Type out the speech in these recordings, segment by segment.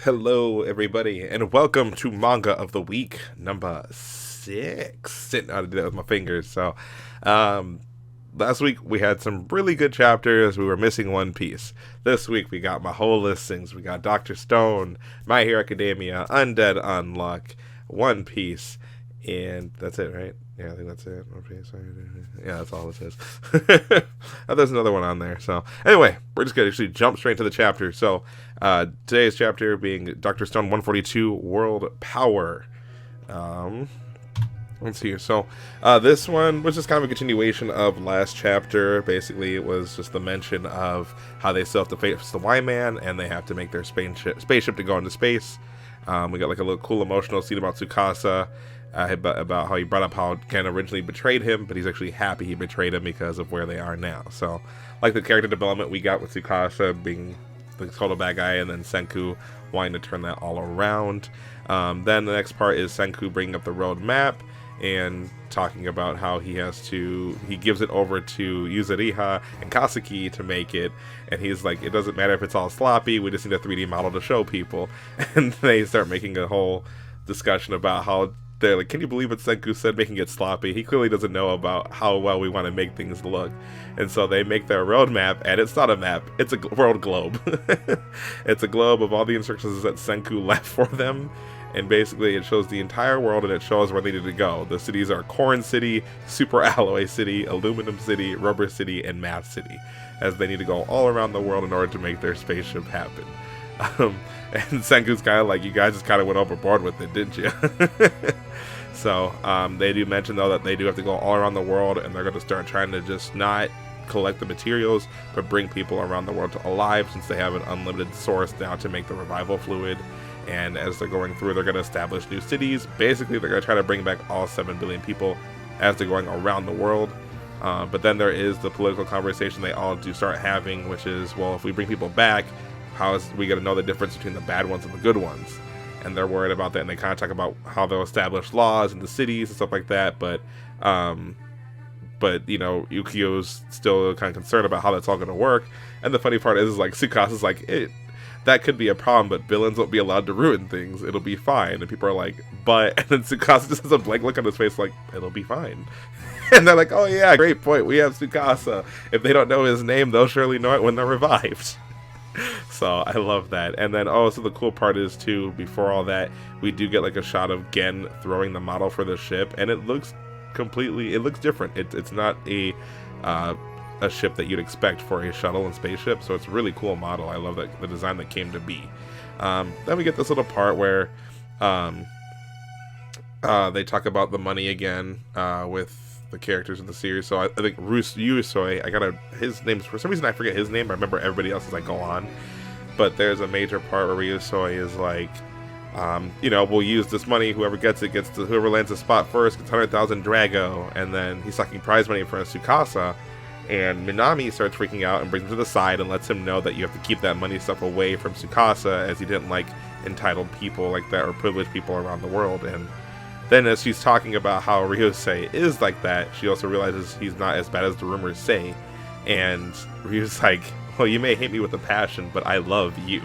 Hello, everybody, and welcome to Manga of the Week number 6. Sitting out to do that with my fingers. Um, Last week we had some really good chapters. We were missing one piece. This week we got my whole listings. We got Doctor Stone, My Hero Academia, Undead Unluck, One Piece, and that's it, right? Yeah, I think that's it. One Piece. Yeah, that's all it says. There's another one on there. So anyway, we're just gonna actually jump straight into the chapter. Today's chapter being Doctor Stone 142 World Power. Um, let's see here. This one was just kind of a continuation of last chapter. Basically, it was just the mention of how they still have to face the Y-Man, and they have to make their spaceship to go into space. We got like a little cool emotional scene about Tsukasa, about how he brought up how Ken originally betrayed him, but he's actually happy he betrayed him because of where they are now. So, like the character development we got with Tsukasa being the total bad guy, and then Senku wanting to turn that all around. Then the next part is Senku bringing up the road map and talking about how he gives it over to Yuzuriha and Kasuki to make it, and he's like, it doesn't matter if it's all sloppy, we just need a 3D model to show people. And they start making a whole discussion about how they're like, can you believe what Senku said, making it sloppy? He clearly doesn't know about how well we want to make things look. And so they make their road map, and it's not a map, it's a world globe. It's a globe of all the instructions that Senku left for them, and basically it shows the entire world, and it shows where they need to go. The cities are Corn City, Super Alloy City, Aluminum City, Rubber City, and Math City, as they need to go all around the world in order to make their spaceship happen. And Senku's kind of like, you guys just kind of went overboard with it, didn't you? They do mention, though, that they do have to go all around the world, and they're going to start trying to just not collect the materials, but bring people around the world alive, since they have an unlimited source now to make the revival fluid. And as they're going through, they're going to establish new cities. Basically, they're going to try to bring back all 7 billion people as they're going around the world. But then there is the political conversation they all do start having, which is, well, if we bring people back, how is we going to know the difference between the bad ones and the good ones? And they're worried about that, and they kind of talk about how they'll establish laws in the cities and stuff like that. But you know, Yukio's still kind of concerned about how that's all going to work. And the funny part is like, Tsukasa's like, that could be a problem, but villains won't be allowed to ruin things. It'll be fine. And people are like, but, and then Tsukasa just has a blank look on his face like, it'll be fine. And they're like, oh yeah, great point. We have Tsukasa. If they don't know his name, they'll surely know it when they're revived. So I love that. And then so the cool part is too, before all that, we do get like a shot of Gen throwing the model for the ship, and it looks different. It's not a ship that you'd expect for a shuttle and spaceship, so it's a really cool model. I love that the design that came to be. Then we get this little part where they talk about the money again with the characters in the series. So I think Ryusoi, his name, for some reason I forget his name, I remember everybody else as I go on. But there's a major part where Ryusoi is like, we'll use this money, whoever whoever lands the spot first gets 100,000 Drago, and then he's sucking prize money for Tsukasa. And Minami starts freaking out and brings him to the side and lets him know that you have to keep that money stuff away from Tsukasa, as he didn't like entitled people like that, or privileged people around the world. And then as she's talking about how Ryusei is like that, she also realizes he's not as bad as the rumors say. And Ryu's like, well, you may hate me with a passion, but I love you.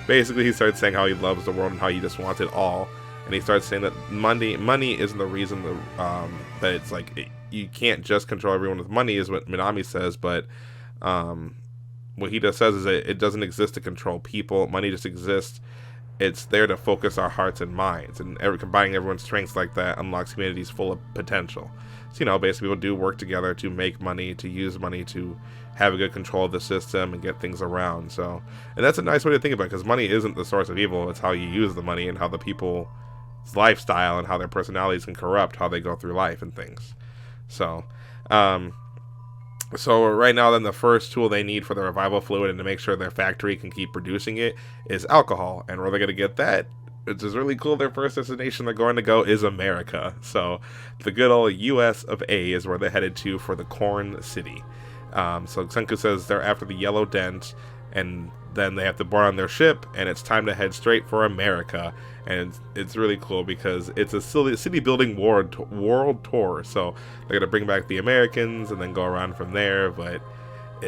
Basically, he starts saying how he loves the world and how he just wants it all. And he starts saying that money isn't the reason that it's like, you can't just control everyone with money, is what Minami says, but what he just says is that it doesn't exist to control people. Money just exists. It's there to focus our hearts and minds, and combining everyone's strengths like that unlocks communities full of potential. So, basically people do work together to make money, to use money, to have a good control of the system and get things around. So, and that's a nice way to think about it, because money isn't the source of evil. It's how you use the money and how the people's lifestyle and how their personalities can corrupt how they go through life and things. So right now, then, the first tool they need for the revival fluid and to make sure their factory can keep producing it is alcohol. And where they're going to get that, which is really cool, their first destination they're going to go is America. So the good old US of A is where they're headed to for the Corn City. So Senku says they're after the Yellow Dent, and then they have to board on their ship, and it's time to head straight for America. And it's really cool because it's a city building world tour. So they're going to bring back the Americans and then go around from there. But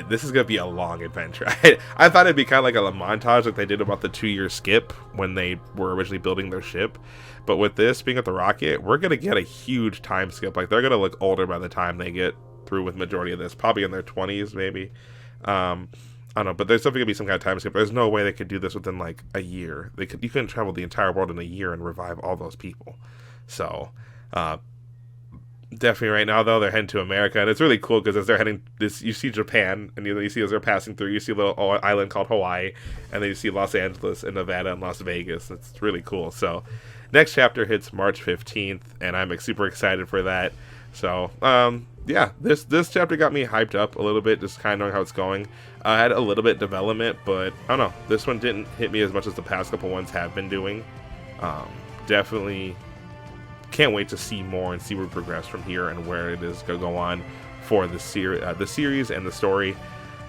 this is going to be a long adventure. I thought it'd be kind of like a montage like they did about the 2-year skip when they were originally building their ship. But with this being at the rocket, we're going to get a huge time skip. Like, they're going to look older by the time they get through with majority of this. Probably in their 20s, maybe. I don't know, but there's definitely going to be some kind of time skip. There's no way they could do this within, like, a year. You couldn't travel the entire world in a year and revive all those people. So, definitely right now, though, they're heading to America. And it's really cool because as they're heading, you see Japan, and you see as they're passing through, you see a little island called Hawaii, and then you see Los Angeles and Nevada and Las Vegas. It's really cool. So, next chapter hits March 15th, and I'm super excited for that. So, yeah, this chapter got me hyped up a little bit, just kind of knowing how it's going. I had a little bit of development, but I don't know. This one didn't hit me as much as the past couple ones have been doing. Definitely can't wait to see more and see where we progress from here and where it is going to go on for the series and the story.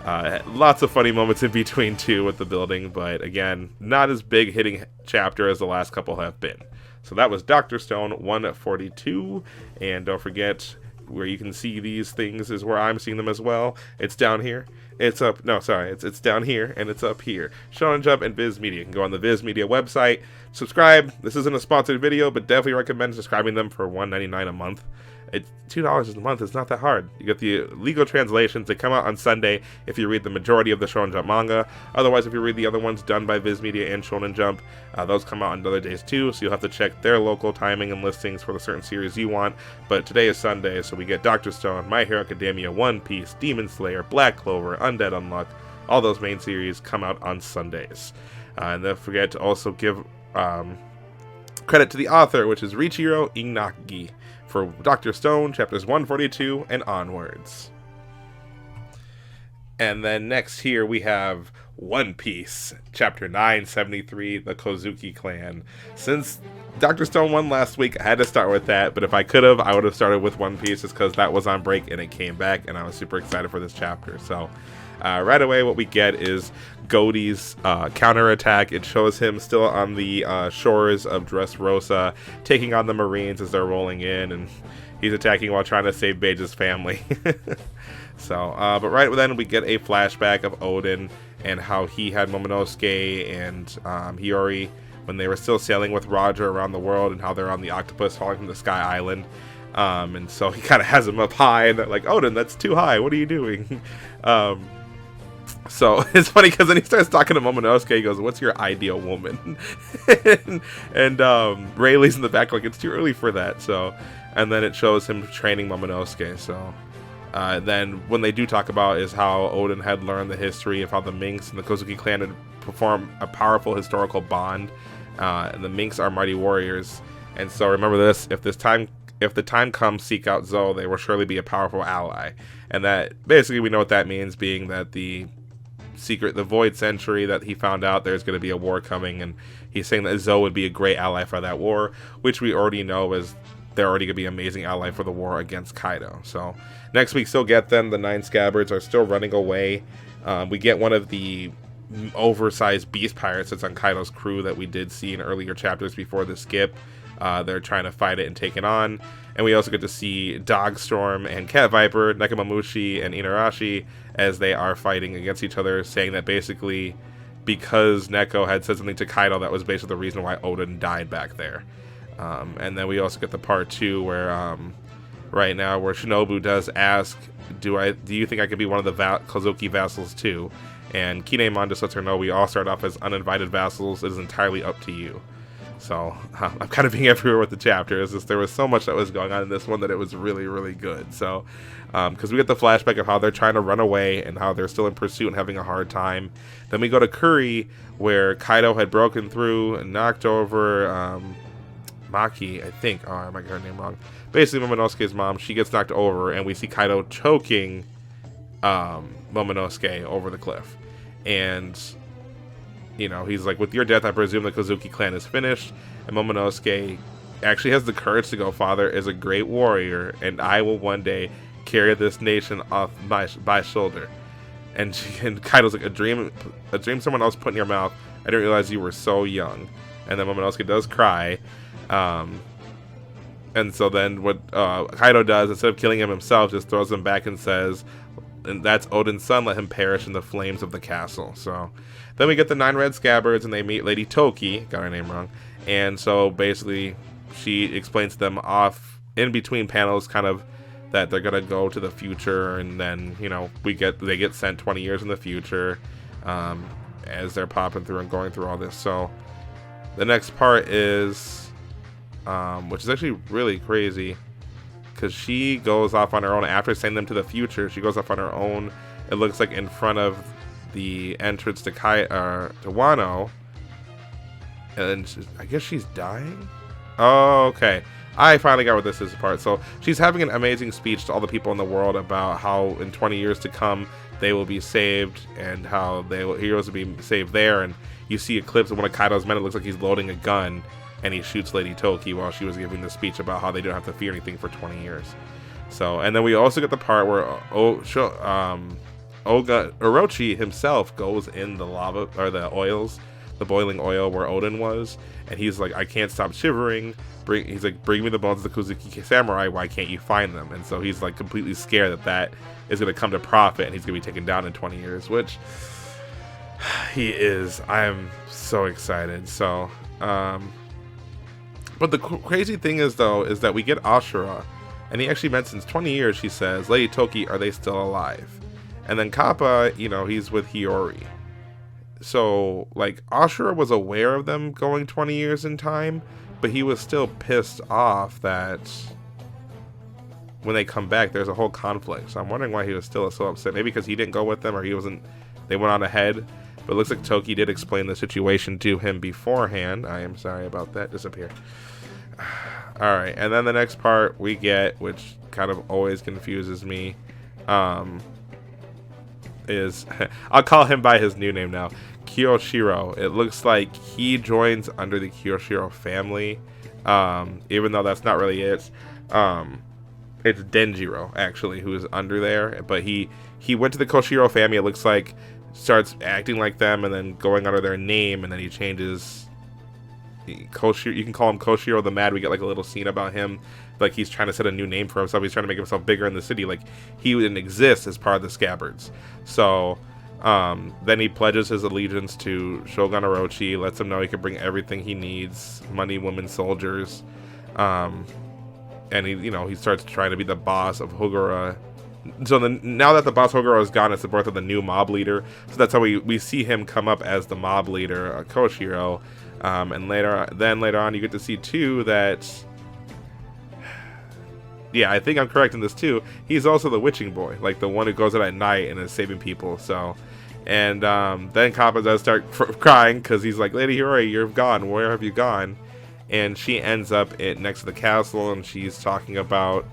Lots of funny moments in between, too, with the building, but again, not as big hitting chapter as the last couple have been. So that was Dr. Stone 142, and don't forget, where you can see these things is where I'm seeing them as well. It's down here. It's up. No, sorry. It's down here, and it's up here. Shonen Jump and Viz Media. You can go on the Viz Media website. Subscribe. This isn't a sponsored video, but definitely recommend subscribing them for $1.99 a month. It's $2 a month. It's not that hard. You get the legal translations. They come out on Sunday if you read the majority of the Shonen Jump manga. Otherwise, if you read the other ones done by Viz Media and Shonen Jump, those come out on other days too. So you'll have to check their local timing and listings for the certain series you want. But today is Sunday, so we get Dr. Stone, My Hero Academia, One Piece, Demon Slayer, Black Clover, Undead Unluck. All those main series come out on Sundays. And don't forget to also give credit to the author, which is Riichiro Inagi, for Dr. Stone, chapters 142 and onwards. And then next here we have One Piece, chapter 973, the Kozuki Clan. Since Dr. Stone won last week, I had to start with that, but if I could have, I would have started with One Piece just because that was on break and it came back, and I was super excited for this chapter. So right away, what we get is Godie's counterattack. It shows him still on the shores of Dressrosa, taking on the Marines as they're rolling in, and he's attacking while trying to save Beige's family. So, but right then we get a flashback of Oden and how he had Momonosuke and Hiyori when they were still sailing with Roger around the world, and how they're on the octopus falling from the Sky Island. And so he kind of has him up high, and they're like, Oden, that's too high. What are you doing? So it's funny because then he starts talking to Momonosuke. He goes, "What's your ideal woman?" and Rayleigh's in the back like, "It's too early for that." So, and then it shows him training Momonosuke. So then when they do talk about is how Oden had learned the history of how the Minks and the Kozuki clan had performed a powerful historical bond. And the Minks are mighty warriors. And so remember this: if the time comes, seek out Zou. They will surely be a powerful ally. And that basically we know what that means, being that the Void Century that he found out there's going to be a war coming, and he's saying that Zou would be a great ally for that war, which we already know is they're already going to be an amazing ally for the war against Kaido. So next week still get them. The 9 Scabbards are still running away. We get one of the oversized beast pirates that's on Kaido's crew that we did see in earlier chapters before the skip. They're trying to fight it and take it on. And we also get to see Dogstorm and Cat Viper, Nekomamushi and Inarashi as they are fighting against each other, saying that basically because Neko had said something to Kaido, that was basically the reason why Oden died back there. And then we also get the part 2 where right now where Shinobu does ask, do you think I could be one of the Kozuki vassals too? And Kinemon just lets her know we all start off as uninvited vassals. It is entirely up to you. So I'm kind of being everywhere with the chapter. It's just there was so much that was going on in this one that it was really, really good. So because we get the flashback of how they're trying to run away and how they're still in pursuit and having a hard time. Then we go to Curry, where Kaido had broken through and knocked over Maki, I think. Oh, I might get her name wrong. Basically, Momonosuke's mom, she gets knocked over, and we see Kaido choking Momonosuke over the cliff. And you know, he's like, with your death, I presume the Kozuki clan is finished. And Momonosuke actually has the courage to go, Father is a great warrior, and I will one day carry this nation off my shoulder. And Kaido's like, a dream someone else put in your mouth. I didn't realize you were so young. And then Momonosuke does cry. And so then what Kaido does, instead of killing him himself, just throws him back and says, and that's Odin's son, let him perish in the flames of the castle. So then we get the 9 red scabbards, and they meet Lady Toki, got her name wrong, and so basically she explains to them off in between panels kind of that they're gonna go to the future, and then, you know, they get sent 20 years in the future, as they're popping through and going through all this. So the next part is, which is actually really crazy, because she goes off on her own after sending them to the future. She goes off on her own. It looks like in front of the entrance to Wano, and I guess she's dying. Oh, okay. I finally got what this is part. So she's having an amazing speech to all the people in the world about how in 20 years to come they will be saved, and how heroes will be saved there. And you see a clip of one of Kaido's men. It looks like he's loading a gun, and he shoots Lady Toki while she was giving the speech about how they don't have to fear anything for 20 years. So, and then we also get the part where Orochi himself goes in the lava, or the oils, the boiling oil where Odin was, and he's like, I can't stop shivering. He's like, bring me the bones of the Kuzuki samurai. Why can't you find them? And so he's like completely scared that is going to come to profit, and he's going to be taken down in 20 years, which he is. I am so excited. So, but the crazy thing is, though, is that we get Ashura, and he actually mentions 20 years. She says, Lady Toki, are they still alive? And then Kappa, you know, he's with Hiyori. So, like, Ashura was aware of them going 20 years in time, but he was still pissed off that when they come back, there's a whole conflict. So I'm wondering why he was still so upset. Maybe because he didn't go with them, or they went on ahead. But it looks like Toki did explain the situation to him beforehand. I am sorry about that. Disappear. Alright, and then the next part we get, which kind of always confuses me, is, I'll call him by his new name now, Kyoshiro. It looks like he joins under the Kyoshiro family, even though that's not really it. It's Denjiro, actually, who is under there, but he went to the Koshiro family, it looks like, starts acting like them, and then going under their name, and then he changes. Koshiro, you can call him Koshiro the Mad. We get like a little scene about him, like he's trying to set a new name for himself. He's trying to make himself bigger in the city. Like he didn't exist as part of the Scabbards. So then he pledges his allegiance to Shogun Orochi, lets him know he can bring everything he needs, money, women, soldiers, and he starts trying to be the boss of Hogura. So now that the boss Hogura is gone, it's the birth of the new mob leader. So that's how we see him come up as the mob leader, Koshiro. And later on, you get to see too that, yeah, I think I'm correct in this too. He's also the witching boy, like the one who goes out at night and is saving people. So, and then Kappa does start crying because he's like, Lady Hiyori, you're gone. Where have you gone? And she ends up next to the castle, and she's talking about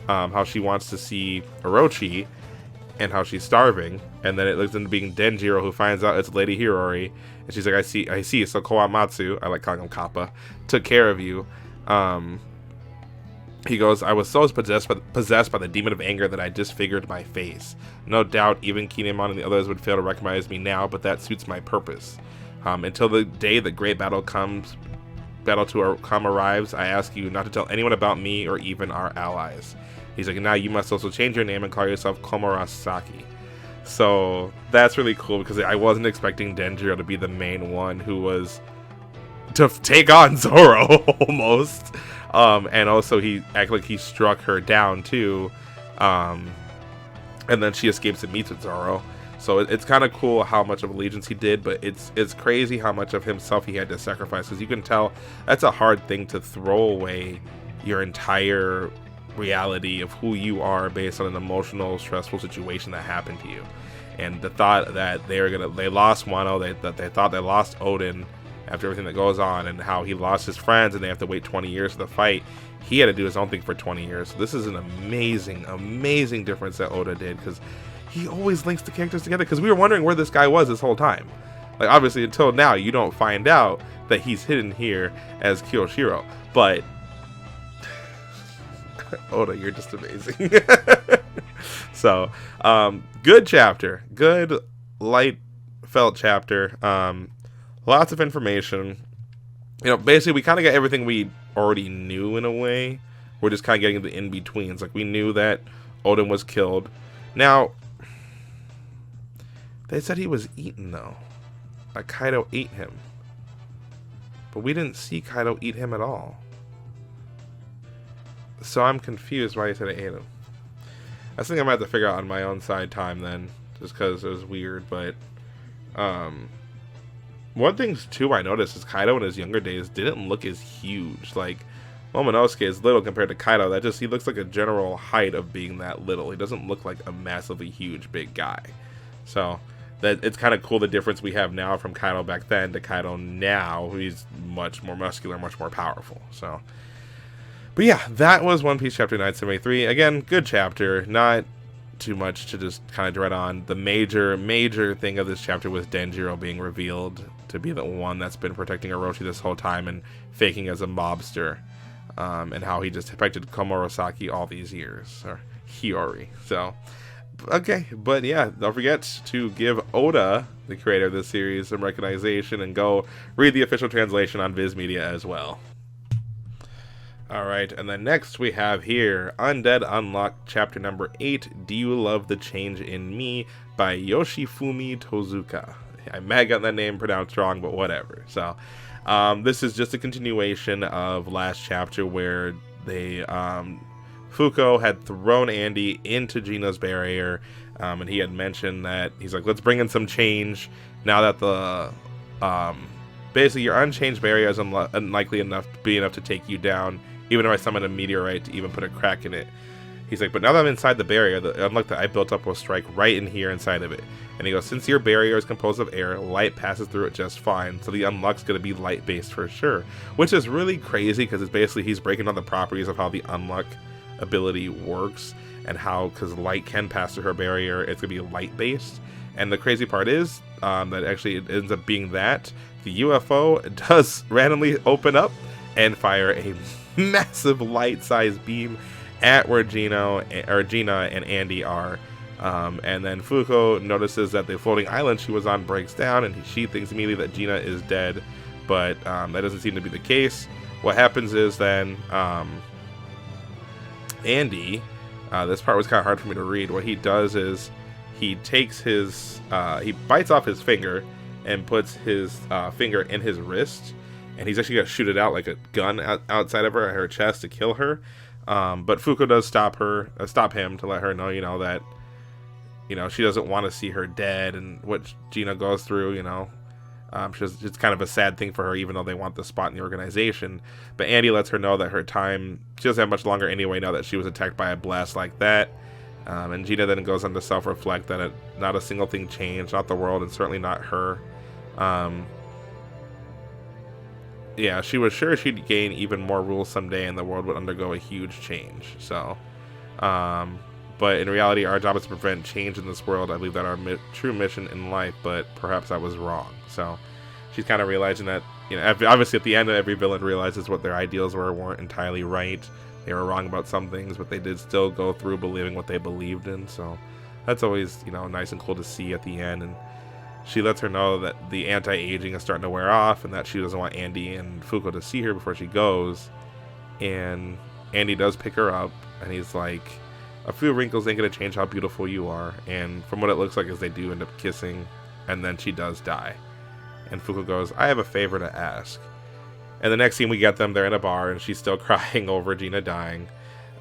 how she wants to see Orochi and how she's starving. And then it looks into being Denjiro, who finds out it's Lady Hiyori. And she's like, I see. So Kowamatsu, I like calling him Kappa, took care of you. He goes, I was so possessed by the demon of anger that I disfigured my face. No doubt even Kinemon and the others would fail to recognize me now, but that suits my purpose. Until the day the great battle arrives, I ask you not to tell anyone about me or even our allies. He's like, now you must also change your name and call yourself Komurasaki. So that's really cool, because I wasn't expecting Denjiro to be the main one who was to take on Zoro almost. And also he acted like he struck her down too. And then she escapes and meets with Zoro. So it's kind of cool how much of allegiance he did, but it's crazy how much of himself he had to sacrifice, because you can tell that's a hard thing to throw away your entire reality of who you are based on an emotional, stressful situation that happened to you. And the thought that they lost Wano, they thought they lost Odin after everything that goes on, and how he lost his friends and they have to wait 20 years for the fight. He had to do his own thing for 20 years. So this is an amazing difference that Oda did, because he always links the characters together, because we were wondering where this guy was this whole time. Like, obviously, until now, you don't find out that he's hidden here as Kyoshiro. But Oda, you're just amazing. So, good chapter. Good, light felt chapter. Lots of information. Basically, we kind of got everything we already knew in a way. We're just kind of getting the in-betweens. Like, we knew that Odin was killed. Now, They said he was eaten, though. Like, Kaido ate him. But we didn't see Kaido eat him at all. So I'm confused why he said I ate him. I think I might have to figure out on my own side time then. Just because it was weird, but... one thing, too, I noticed is Kaido in his younger days didn't look as huge. Like, Momonosuke is little compared to Kaido. He looks like a general height of being that little. He doesn't look like a massively huge, big guy. So... it's kind of cool the difference we have now from Kaido back then to Kaido now. He's much more muscular, much more powerful. So, but yeah, that was One Piece chapter 973. Again, good chapter. Not too much to just kind of dread on. The major thing of this chapter was Denjiro being revealed to be the one that's been protecting Orochi this whole time and faking as a mobster. And how he just affected Komurosaki all these years. Or Hiyori. So... okay, but yeah, don't forget to give Oda, the creator of this series, some recognition and go read the official translation on Viz Media as well. Alright, and then next we have here Undead Unluck, chapter number 8, Do You Love the Change in Me by Yoshifumi Tozuka. I might got that name pronounced wrong, but whatever. So, this is just a continuation of last chapter where they... Fuuko had thrown Andy into Gina's barrier, and he had mentioned that he's like, let's bring in some change now that the basically your unchanged barrier is unlikely enough to take you down, even if I summon a meteorite to even put a crack in it. He's like, but now that I'm inside the barrier, the unluck that I built up will strike right in here inside of it. And he goes, since your barrier is composed of air, light passes through it just fine, so the unluck's going to be light-based for sure. Which is really crazy, because it's basically he's breaking down the properties of how the unluck ability works, and how, because light can pass through her barrier, it's going to be light-based. And the crazy part is that actually it ends up being that the UFO does randomly open up and fire a massive light-sized beam at where Gina and Andy are. And then Fuuko notices that the floating island she was on breaks down, and she thinks immediately that Gina is dead, but that doesn't seem to be the case. What happens is then Andy, this part was kind of hard for me to read. What he does is he takes his, he bites off his finger and puts his finger in his wrist, and he's actually going to shoot it out like a gun outside of her chest to kill her. But Fuuko does stop him to let her know, that, she doesn't want to see her dead and what Gina goes through, it's kind of a sad thing for her, even though they want the spot in the organization. But Andy lets her know that her time, she doesn't have much longer anyway now that she was attacked by a blast like that. And Gina then goes on to self-reflect that not a single thing changed, not the world, and certainly not her. Yeah, she was sure she'd gain even more rules someday and the world would undergo a huge change. So, but in reality, our job is to prevent change in this world. I believe that our true mission in life, but perhaps I was wrong. So she's kind of realizing that, obviously at the end, every villain realizes what their ideals weren't entirely right. They were wrong about some things, but they did still go through believing what they believed in. So that's always, nice and cool to see at the end. And she lets her know that the anti-aging is starting to wear off and that she doesn't want Andy and Fuuko to see her before she goes. And Andy does pick her up, and he's like, a few wrinkles ain't going to change how beautiful you are. And from what it looks like is they do end up kissing, and then she does die. And Fuuko goes, I have a favor to ask. And the next scene we get them, they're in a bar, and she's still crying over Gina dying.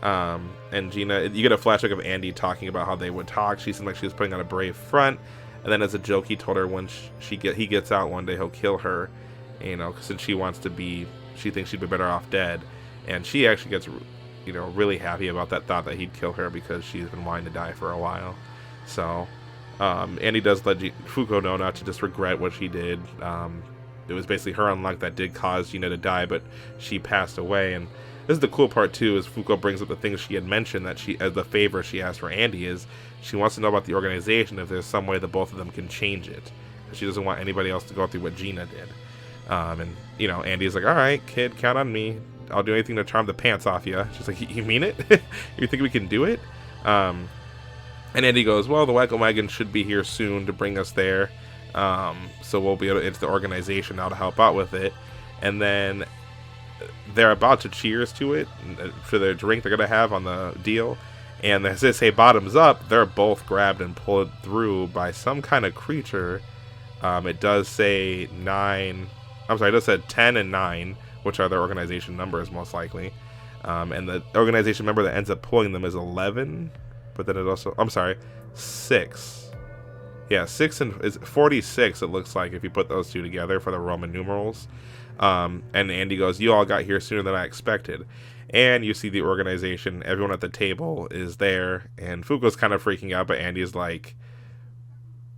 And Gina, you get a flashback of Andy talking about how they would talk. She seemed like she was putting on a brave front. And then as a joke, he told her when he gets out one day, he'll kill her, since she thinks she'd be better off dead. And she actually gets, really happy about that thought that he'd kill her because she's been wanting to die for a while. So, Andy does let Fuuko know not to just regret what she did. It was basically her unluck that did cause Gina to die, but she passed away. And this is the cool part too, is Fuuko brings up the things she had mentioned that as the favor she asked for Andy is she wants to know about the organization if there's some way that both of them can change it. She doesn't want anybody else to go through what Gina did. And Andy's like, all right, kid, count on me. I'll do anything to charm the pants off you. She's like, you mean it? You think we can do it? And Andy goes, well, the Wacko Wagon should be here soon to bring us there. So we'll be able to, it's the organization now to help out with it. And then they're about to cheers to it for their drink they're going to have on the deal. And as they say bottoms up, they're both grabbed and pulled through by some kind of creature. It does say 9. I'm sorry, it does say 10 and 9, which are their organization numbers most likely. And the organization member that ends up pulling them is 11. But then it also, I'm sorry, 6. Yeah, 6 and is 46. It looks like if you put those two together for the Roman numerals. And Andy goes, "You all got here sooner than I expected." And you see the organization, everyone at the table is there, and Fuuko's kind of freaking out, but Andy's like,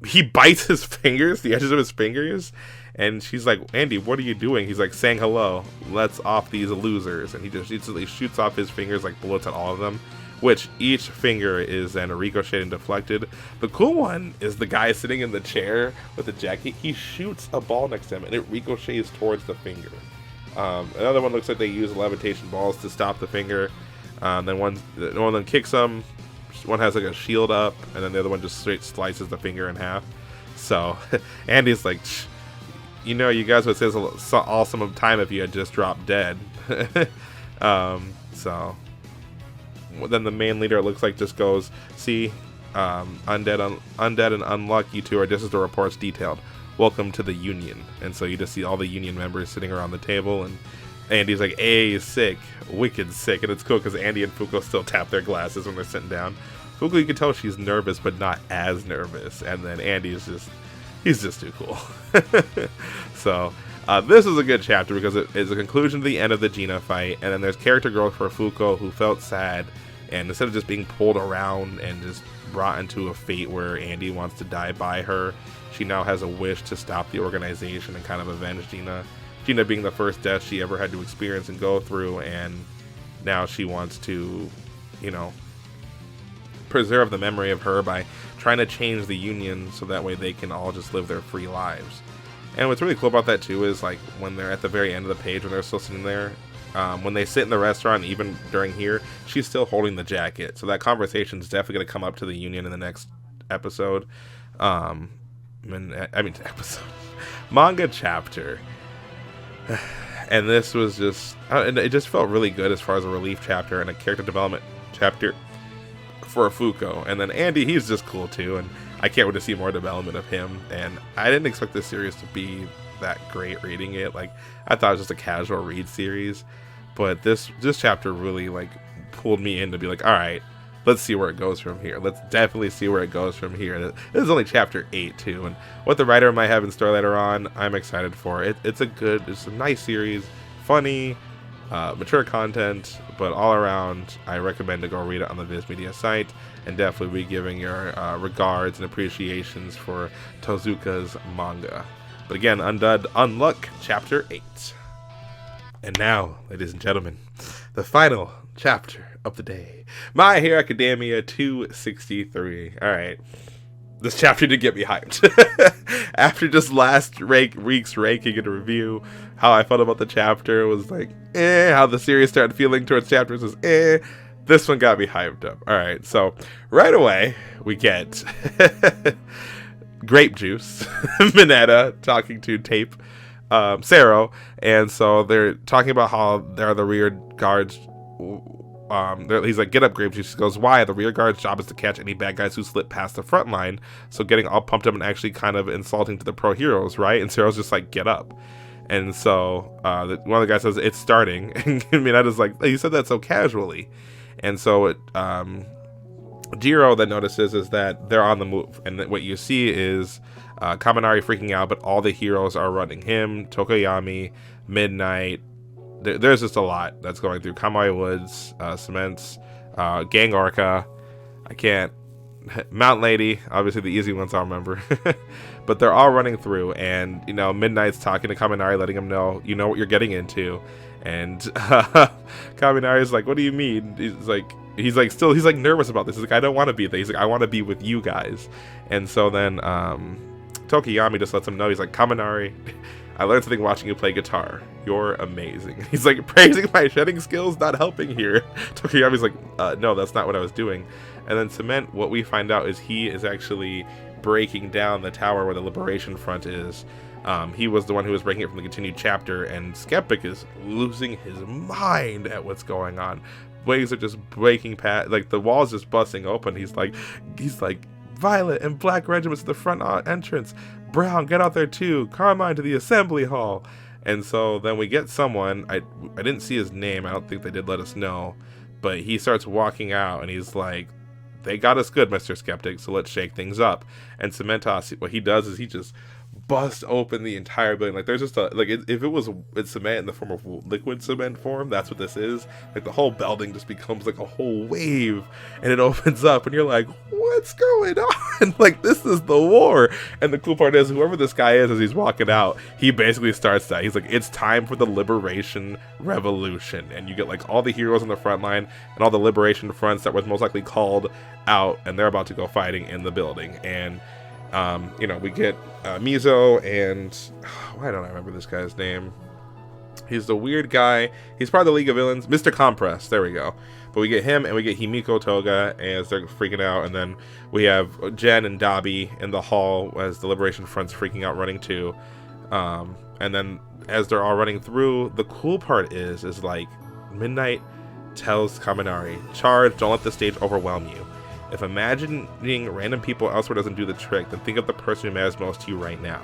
he bites his fingers, the edges of his fingers, and she's like, "Andy, what are you doing?" He's like, "Saying hello, let's off these losers." And he just instantly shoots off his fingers like bullets at all of them, which each finger is then ricocheted and deflected. The cool one is the guy sitting in the chair with the jacket, he shoots a ball next to him, and it ricochets towards the finger. Another one looks like they use levitation balls to stop the finger. Then one of them kicks them. One has like a shield up, and then the other one just straight slices the finger in half. So Andy's like, "You know, you guys would say this awesome time if you had just dropped dead." So then the main leader, it looks like, just goes, "See, Undead and Unluck, you two are just as the reports detailed. Welcome to the Union." And so you just see all the Union members sitting around the table, and Andy's like, "A sick, wicked sick." And it's cool because Andy and Fuuko still tap their glasses when they're sitting down. Fuuko, you can tell she's nervous, but not as nervous. And then Andy is he's just too cool. So this is a good chapter because it is a conclusion to the end of the Gina fight. And then there's character growth for Fuuko, who felt sad. And instead of just being pulled around and just brought into a fate where Andy wants to die by her, she now has a wish to stop the organization and kind of avenge Gina. Gina being the first death she ever had to experience and go through, and now she wants to, preserve the memory of her by trying to change the Union so that way they can all just live their free lives. And what's really cool about that too is like when they're at the very end of the page, when they're still sitting there, when they sit in the restaurant, even during here, she's still holding the jacket. So that conversation is definitely going to come up to the Union in the next episode. Manga chapter. And this was just, it just felt really good as far as a relief chapter and a character development chapter for Fuuko. And then Andy, he's just cool too, and I can't wait to see more development of him. And I didn't expect this series to be that great reading it. Like, I thought it was just a casual read series, but this chapter really like pulled me in to be like, all right, let's see where it goes from here. Let's definitely see where it goes from here. This is only chapter 8 too, and what the writer might have in store later on, I'm excited for. It's a nice series, funny, mature content, but all around, I recommend to go read it on the Viz Media site, and definitely be giving your regards and appreciations for Tozuka's manga. But again, Undead Unluck, chapter 8. And now, ladies and gentlemen, the final chapter of the day. My Hero Academia 263. Alright. This chapter did get me hyped. After just last week's ranking and review, how I felt about the chapter was like, how the series started feeling towards chapters was, This one got me hyped up. Alright, so right away, we get Grape Juice, Mineta talking to Tape, Sero, and so they're talking about how they're the rear guards. He's like, "Get up, Grape Juice." He goes, "Why? The rear guard's job is to catch any bad guys who slip past the front line, so getting all pumped up and actually kind of insulting to the pro heroes, right?" And Sero's just like, "Get up." And so one of the guys says, "It's starting," and Mineta's like, "You said that so casually." And so Jiro then notices is that they're on the move, and what you see is Kaminari freaking out, but all the heroes are running. Him, Tokoyami, Midnight. There's just a lot that's going through. Kamai Woods, Cements, Gang Orca. I can't. Mount Lady, obviously the easy ones I'll remember. But they're all running through, and Midnight's talking to Kaminari, letting him know, you know what you're getting into. And Kaminari's like, "What do you mean?" He's like nervous about this. He's like, "I don't want to be there." He's like, "I want to be with you guys." And so then Tokoyami just lets him know. He's like, "Kaminari, I learned something watching you play guitar. You're amazing." He's like, praising my shedding skills, not helping here. Tokoyami's like, "No, that's not what I was doing." And then Cement, what we find out is he is actually breaking down the tower where the Liberation Front is. He was the one who was breaking it from the continued chapter, and Skeptic is losing his mind at what's going on. wings are just breaking past, like the walls just busting open. He's like, Violet and Black regiments at the front entrance. Brown, get out there too. Carmine to the assembly hall. And so then we get someone. I didn't see his name. I don't think they did let us know. But he starts walking out, and he's like, they got us good, Mr. Skeptic, so let's shake things up. And Cementos, what he does is he just busts open the entire building. Like, there's just a, like, if it was cement in the form of liquid cement form, that's what this is. Like, the whole building just becomes like a whole wave, and it opens up, and you're like, what's going on? Like, this is the war. And the cool part is, whoever this guy is, as he's walking out, he basically starts that. He's like, it's time for the liberation revolution. And you get like all the heroes on the front line and all the liberation fronts that was most likely called out, and they're about to go fighting in the building. And you know, we get Mizo and why don't I remember this guy's name? He's the weird guy. He's part of the League of Villains, Mr. Compress. There we go. But we get him, and we get Himiko Toga as they're freaking out, and then we have Jen and Dabi in the hall as the Liberation Front's freaking out, running too. And then as they're all running through, the cool part is like Midnight tells Kaminari, charge, don't let the stage overwhelm you. If imagining random people elsewhere doesn't do the trick, then think of the person who matters most to you right now.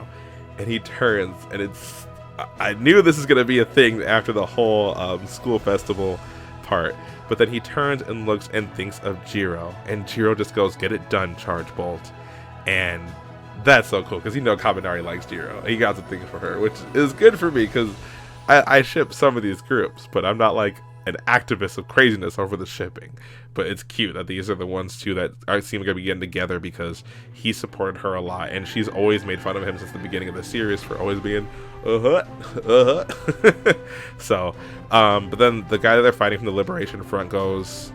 And he turns, and it's, I knew this is going to be a thing after the whole school festival part, but then he turns and looks and thinks of Jiro, and Jiro just goes, get it done, Charge Bolt. And that's so cool, because you know Kaminari likes Jiro. He got something for her, which is good for me, because I ship some of these groups, but I'm not like an activist of craziness over the shipping. But it's cute that these are the ones too that seem to be getting together, because he supported her a lot, and she's always made fun of him since the beginning of the series for always being so but then the guy that they're fighting from the Liberation Front goes,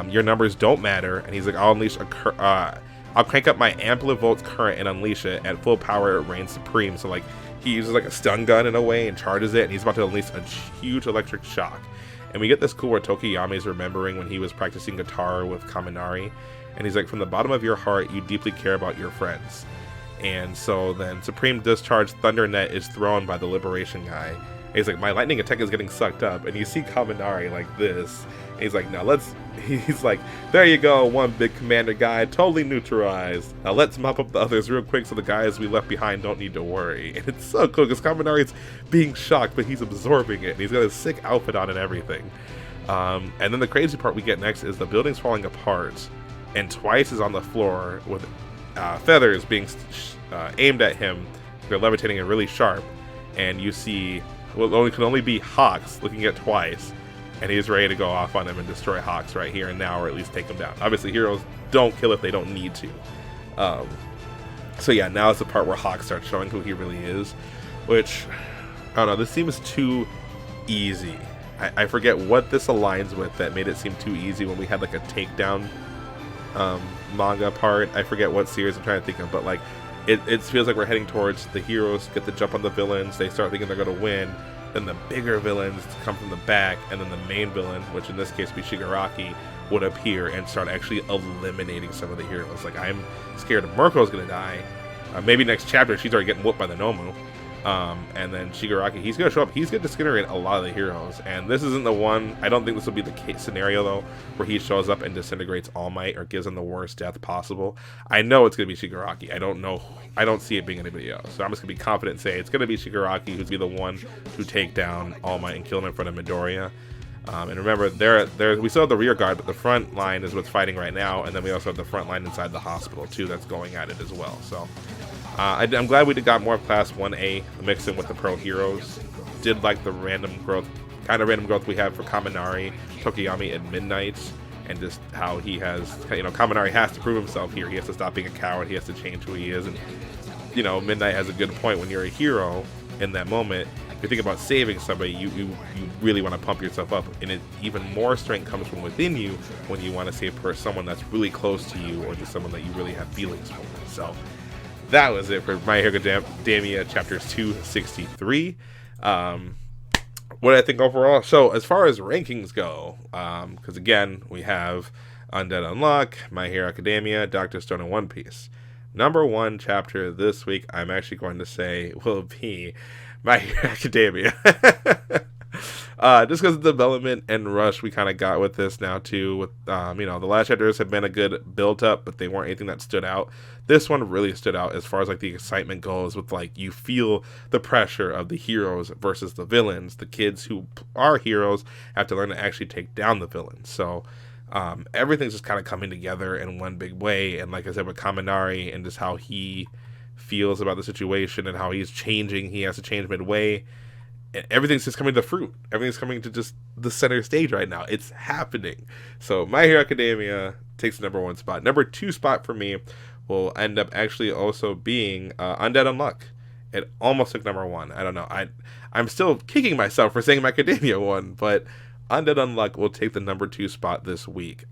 your numbers don't matter, and he's like, I'll unleash I'll crank up my amplivolts current and unleash it at full power. It reigns supreme. So like he uses like a stun gun in a way and charges it, and he's about to unleash a huge electric shock. And we get this cool where Tokiyami's remembering when he was practicing guitar with Kaminari, and he's like, from the bottom of your heart, you deeply care about your friends. And so then Supreme Discharge Thundernet is thrown by the Liberation guy. And he's like, my lightning attack is getting sucked up. And you see Kaminari like this. And he's like, now he's like, there you go, one big commander guy, totally neutralized. Now let's mop up the others real quick so the guys we left behind don't need to worry. And it's so cool because Kaminari's being shocked, but he's absorbing it. And he's got a sick outfit on and everything. And then the crazy part we get next is the building's falling apart, and Twice is on the floor with feathers being aimed at him. They're levitating and really sharp. And you see what can only be Hawks looking at Twice. And he's ready to go off on him and destroy Hawks right here and now, or at least take him down. Obviously, heroes don't kill if they don't need to. So yeah, now it's the part where Hawks starts showing who he really is. Which, I don't know, this seems too easy. I forget what this aligns with that made it seem too easy when we had like a takedown manga part. I forget what series I'm trying to think of, but like it feels like we're heading towards the heroes get the jump on the villains. They start thinking they're going to win. Then the bigger villains come from the back, and then the main villain, which in this case be Shigaraki, would appear and start actually eliminating some of the heroes. Like, I'm scared Mirko's gonna die. Maybe next chapter she's already getting whooped by the Nomu. And then Shigaraki, he's gonna show up. He's gonna disintegrate a lot of the heroes. And this isn't the one. I don't think this will be the case scenario though, where he shows up and disintegrates All Might or gives him the worst death possible. I know it's gonna be Shigaraki. I don't know. I don't see it being anybody else. So I'm just gonna be confident and say it's gonna be Shigaraki who's be the one to take down All Might and kill him in front of Midoriya. And remember, we still have the rear guard, but the front line is what's fighting right now, and then we also have the front line inside the hospital too that's going at it as well. So I'm glad we got more of Class 1A mixed in with the pro heroes. Did like the random growth we have for Kaminari, Tokiyami, and Midnight, and just how he has, Kaminari has to prove himself here. He has to stop being a coward. He has to change who he is, and Midnight has a good point. When you're a hero in that moment, if you think about saving somebody, you really want to pump yourself up, and even more strength comes from within you when you want to save someone that's really close to you, or just someone that you really have feelings for. So that was it for My Hero Academia chapters 263. What I think overall. So as far as rankings go, because again we have Undead Unluck, My Hero Academia, Dr. Stone, and One Piece. Number one chapter this week, I'm actually going to say will be My Hero Academia. just because of the development and rush we kind of got with this now too. With the last chapters have been a good build up, but they weren't anything that stood out. This one really stood out as far as like the excitement goes. With like you feel the pressure of the heroes versus the villains. The kids who are heroes have to learn to actually take down the villains. So everything's just kind of coming together in one big way. And like I said, with Kaminari and just how he feels about the situation and how he's changing, he has to change midway. Everything's just coming to fruit. Everything's coming to just the center stage right now. It's happening. So My Hero Academia takes the #1 spot. #2 spot for me will end up actually also being Undead Unluck. It almost took #1. I don't know. I'm still kicking myself for saying My Academia one, but Undead Unluck will take the #2 spot this week.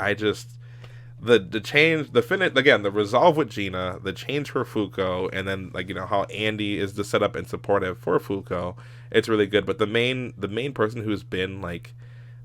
The change, the finish, again, the resolve with Gina, the change for Fuuko, and then how Andy is the setup and supportive for Fuuko. It's really good. But the main person who's been like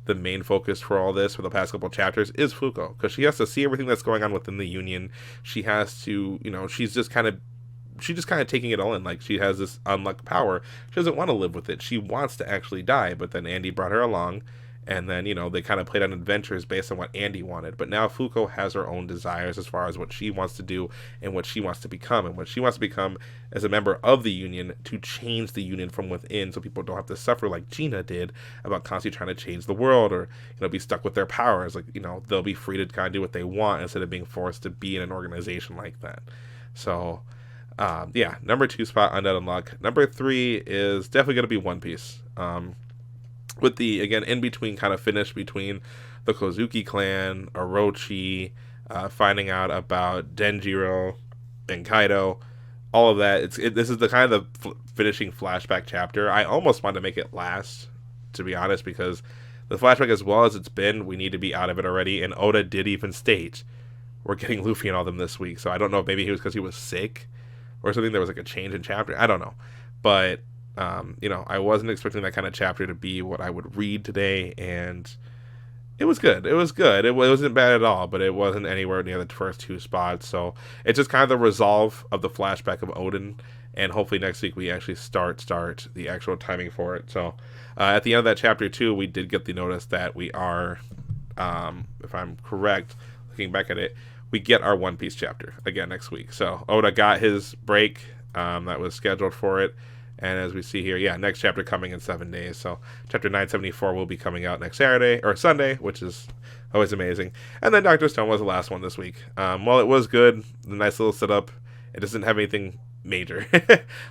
the main focus for all this for the past couple chapters is Fuuko, because she has to see everything that's going on within the Union. She has to, she's just kind of taking it all in. Like, she has this unluck power. She doesn't want to live with it. She wants to actually die. But then Andy brought her along. And then, they kind of played on adventures based on what Andy wanted. But now Fuuko has her own desires as far as what she wants to do and what she wants to become. And what she wants to become as a member of the Union to change the Union from within, so people don't have to suffer like Gina did about constantly trying to change the world or, be stuck with their powers. Like, they'll be free to kind of do what they want instead of being forced to be in an organization like that. So, #2 spot, Undead Unluck. #3 is definitely going to be One Piece. With the, again, in-between kind of finish between the Kozuki clan, Orochi, finding out about Denjiro and Kaido, all of that. This is the kind of the finishing flashback chapter. I almost wanted to make it last, to be honest, because the flashback, as well as it's been, we need to be out of it already. And Oda did even state, we're getting Luffy and all them this week. So I don't know if maybe he was because he was sick or something. There was like a change in chapter. I don't know. But I wasn't expecting that kind of chapter to be what I would read today, and it was good. It was good. It wasn't bad at all, but it wasn't anywhere near the first 2 spots. So it's just kind of the resolve of the flashback of Odin, and hopefully next week we actually start the actual timing for it. So at the end of that chapter 2, we did get the notice that we are, if I'm correct, looking back at it, we get our One Piece chapter again next week. So Oda got his break that was scheduled for it. And as we see here, next chapter coming in 7 days. So chapter 974 will be coming out next Saturday or Sunday, which is always amazing. And then Dr. Stone was the last one this week. While it was good, the nice little setup, it doesn't have anything major.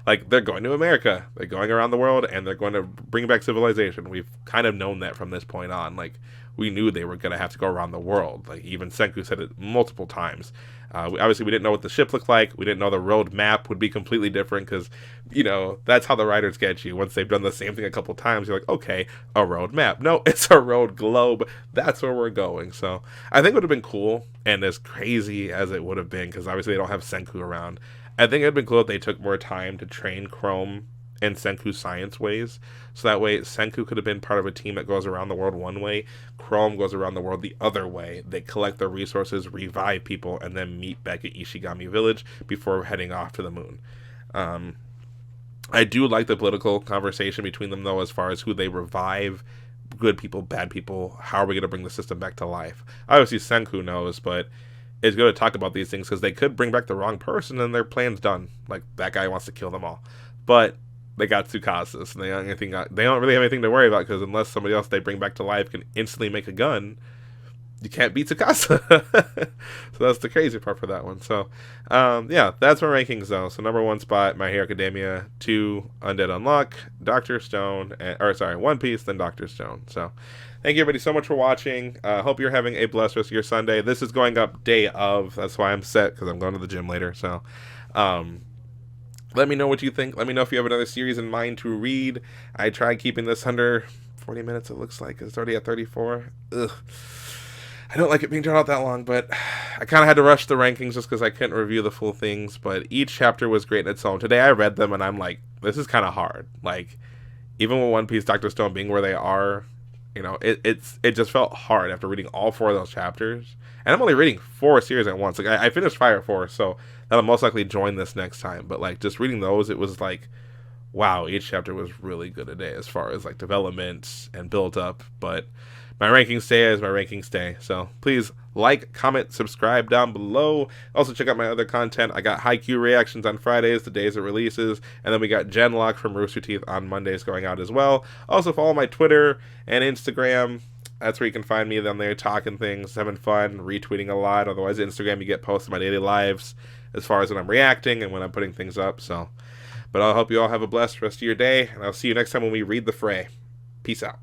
Like, they're going to America, they're going around the world, and they're going to bring back civilization. We've kind of known that from this point on. Like, we knew they were going to have to go around the world. Like, even Senku said it multiple times. Obviously, we didn't know what the ship looked like. We didn't know the road map would be completely different because, that's how the writers get you. Once they've done the same thing a couple times, you're like, okay, a road map. No, it's a road globe. That's where we're going. So I think it would have been cool, and as crazy as it would have been, because obviously they don't have Senku around, I think it would have been cool if they took more time to train Chrome and Senku science ways. So that way Senku could have been part of a team that goes around the world one way. Chrome goes around the world the other way. They collect the resources, revive people, and then meet back at Ishigami Village before heading off to the moon. I do like the political conversation between them, though, as far as who they revive, good people, bad people. How are we going to bring the system back to life? Obviously, Senku knows, but it's good to talk about these things because they could bring back the wrong person and their plan's done. Like, that guy wants to kill them all. But they got Tsukasa's, and they don't really have anything to worry about, because unless somebody else they bring back to life can instantly make a gun, you can't beat Tsukasa. So that's the crazy part for that one. So, that's my rankings, though. So #1 spot, My Hero Academia. 2, Undead Unluck, Dr. Stone, One Piece, then Dr. Stone. So, thank you, everybody, so much for watching. Hope you're having a blessed rest of your Sunday. This is going up day of. That's why I'm set, because I'm going to the gym later. So, let me know what you think. Let me know if you have another series in mind to read. I tried keeping this under 40 minutes, it looks like. It's already at 34. Ugh. I don't like it being drawn out that long, but I kind of had to rush the rankings just because I couldn't review the full things. But each chapter was great in its own. Today I read them, and I'm like, this is kind of hard. Like, even with One Piece, Dr. Stone being where they are, it just felt hard after reading all 4 of those chapters. And I'm only reading 4 series at once. Like, I finished Fire Force, so that'll most likely join this next time. But, like, just reading those, it was like, wow, each chapter was really good today as far as like development and build up. But my rankings stay as my rankings stay. So please like, comment, subscribe down below. Also check out my other content. I got Haikyuu reactions on Fridays, the days it releases, and then we got Genlock from Rooster Teeth on Mondays going out as well. Also follow my Twitter and Instagram. That's where you can find me down there talking things, having fun, retweeting a lot. Otherwise, Instagram, you get posts of my daily lives as far as when I'm reacting and when I'm putting things up. So, but I hope you all have a blessed rest of your day, and I'll see you next time when we read The Fray. Peace out.